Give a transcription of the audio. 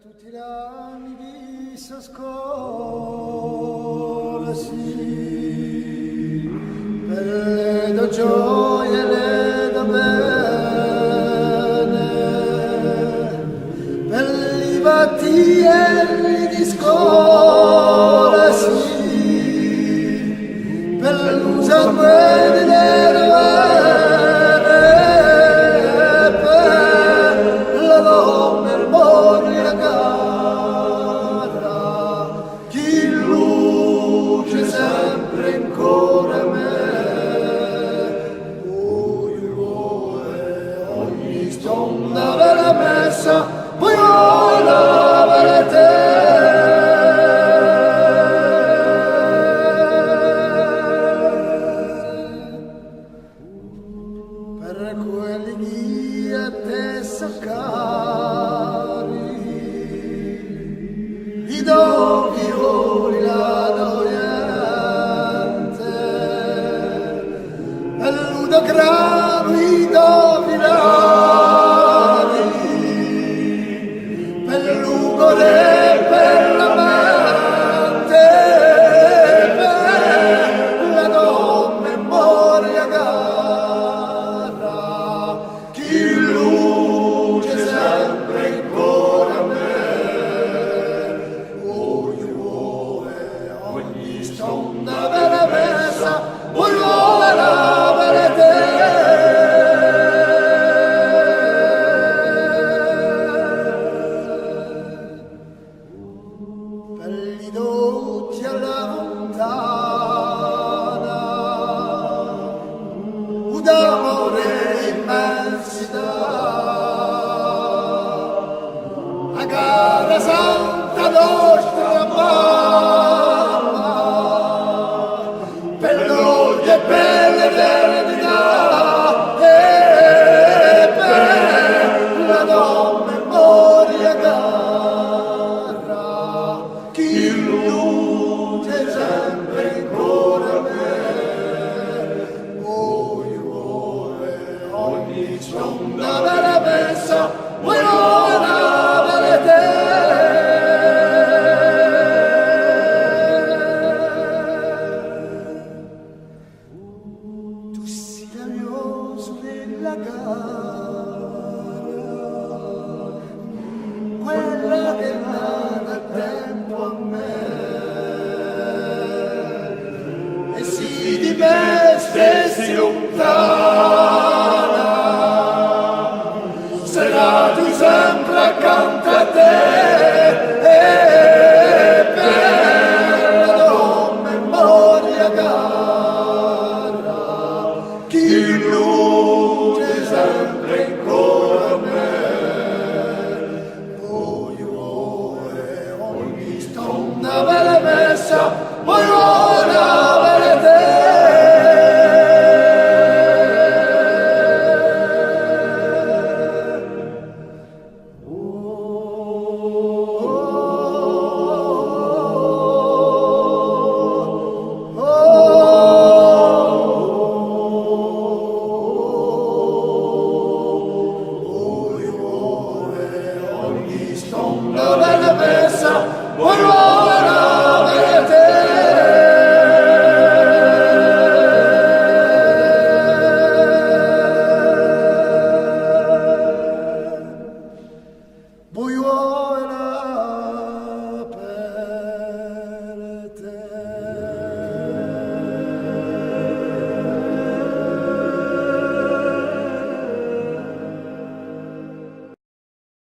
tutti gli anni visse a scuola, sì, per le do gioie, le do bene, per li battielli di scuola, sì, per l'usangue di le una bella messa, poi una bella te. Per quelli che a te saccari, i do violi la dogliente, e l'udo grano i do vilari. Per l'amante, per la donna memoria gara, chi luce sempre in cuore a me, ogni stonda bella messa, vuole la verità. Dotti alla lontana, d'amore immensità, a gara santa nostra mamma, per noi e per l'eternità, e per la donna memoria gara, chi luce sempre in cuore a me, ogni stonda bella messa, vuoi ora bella te. Tu sei la miosa della gara, quella che nada tempo a me, e si di me stessi lontana, sarà tu sempre accanto a te, e per la tua memoria cara, chi luce sempre in cuore a me. Una bella messa, poi una bella te. Ogni stonda bella messa, poi